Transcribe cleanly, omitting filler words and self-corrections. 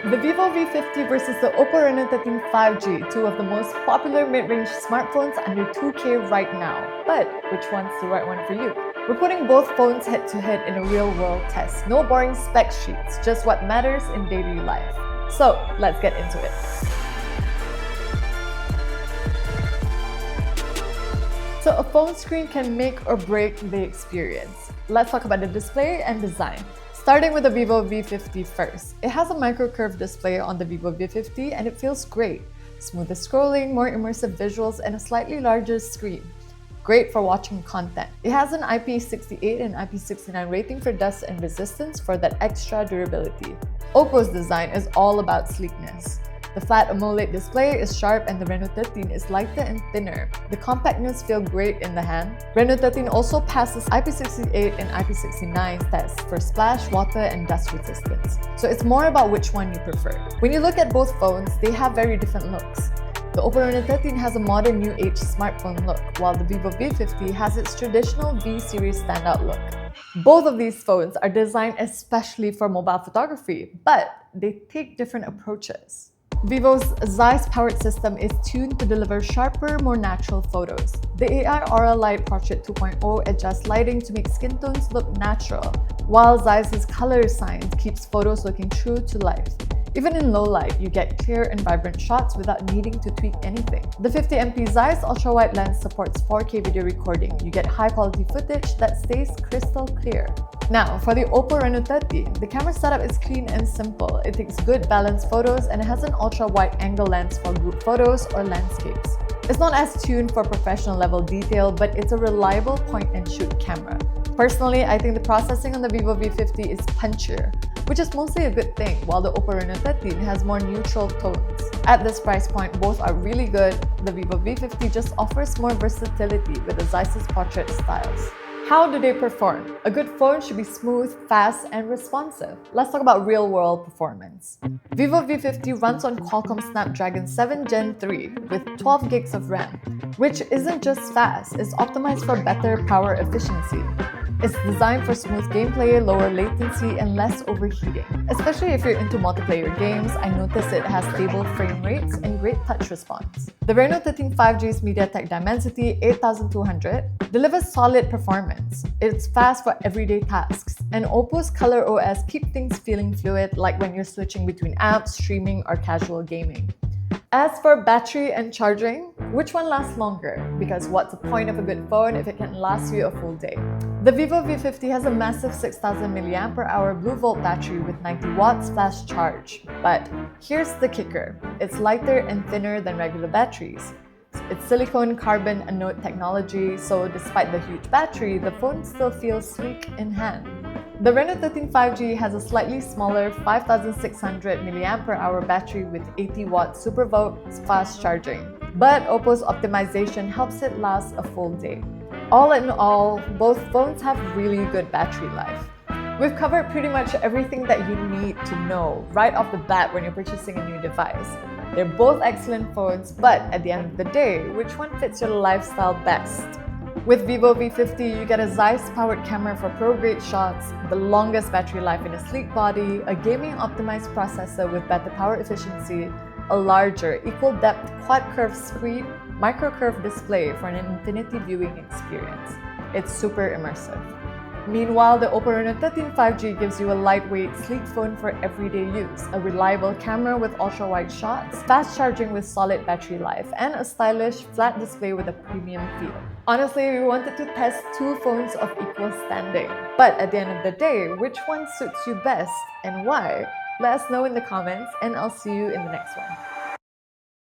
The vivo V50 versus the OPPO Reno13 5G, two of the most popular mid-range smartphones under 2K right now. But which one's the right one for you? We're putting both phones head-to-head in a real-world test. No boring spec sheets, just what matters in daily life. So, let's get into it. So a phone screen can make or break the experience. Let's talk about the display and design. Starting with the vivo V50 first. It has a micro-curved display on the vivo V50 and it feels great. Smoother scrolling, more immersive visuals, and a slightly larger screen. Great for watching content. It has an IP68 and IP69 rating for dust and resistance for that extra durability. OPPO's design is all about sleekness. The flat AMOLED display is sharp and the Reno13 is lighter and thinner. The compactness feels great in the hand. Reno13 also passes IP68 and IP69 tests for splash, water, and dust resistance. So it's more about which one you prefer. When you look at both phones, they have very different looks. The OPPO Reno13 has a modern new age smartphone look, while the vivo V50 has its traditional V-series standout look. Both of these phones are designed especially for mobile photography, but they take different approaches. Vivo's Zeiss-powered system is tuned to deliver sharper, more natural photos. The AI Aura Light Portrait 2.0 adjusts lighting to make skin tones look natural, while Zeiss's color science keeps photos looking true to life. Even in low light, you get clear and vibrant shots without needing to tweak anything. The 50MP Zeiss ultra-wide lens supports 4K video recording. You get high-quality footage that stays crystal clear. Now, for the OPPO Reno13, the camera setup is clean and simple. It takes good balanced photos and it has an ultra-wide angle lens for group photos or landscapes. It's not as tuned for professional level detail, but it's a reliable point-and-shoot camera. Personally, I think the processing on the vivo V50 is punchier, which is mostly a good thing, while the OPPO Reno13 has more neutral tones. At this price point, both are really good. The vivo V50 just offers more versatility with the Zeiss's portrait styles. How do they perform? A good phone should be smooth, fast, and responsive. Let's talk about real-world performance. Vivo V50 runs on Qualcomm Snapdragon 7 Gen 3 with 12 gigs of RAM, which isn't just fast, it's optimized for better power efficiency. It's designed for smooth gameplay, lower latency, and less overheating. Especially if you're into multiplayer games, I noticed it has stable frame rates and great touch response. The Reno13 5G's MediaTek Dimensity 8200 delivers solid performance. It's fast for everyday tasks, and OPPO's Color OS keeps things feeling fluid, like when you're switching between apps, streaming, or casual gaming. As for battery and charging, which one lasts longer? Because what's the point of a good phone if it can last you a full day? The vivo V50 has a massive 6000 mAh Blue Volt battery with 90 watts fast charge. But here's the kicker. It's lighter and thinner than regular batteries. It's silicone carbon anode technology, so despite the huge battery, the phone still feels sleek in hand. The Reno13 5G has a slightly smaller 5600 mAh battery with 80 watt Super Volt fast charging, but OPPO's optimization helps it last a full day. All in all, both phones have really good battery life. We've covered pretty much everything that you need to know right off the bat when you're purchasing a new device. They're both excellent phones, but at the end of the day, which one fits your lifestyle best? With vivo V50, you get a Zeiss-powered camera for pro-grade shots, the longest battery life in a sleek body, a gaming-optimized processor with better power efficiency, a larger, equal-depth quad-curved screen, micro-curved display for an infinity viewing experience. It's super immersive. Meanwhile, the OPPO Reno13 5G gives you a lightweight, sleek phone for everyday use, a reliable camera with ultra-wide shots, fast charging with solid battery life, and a stylish, flat display with a premium feel. Honestly, we wanted to test two phones of equal standing. But at the end of the day, which one suits you best and why? Let us know in the comments, and I'll see you in the next one.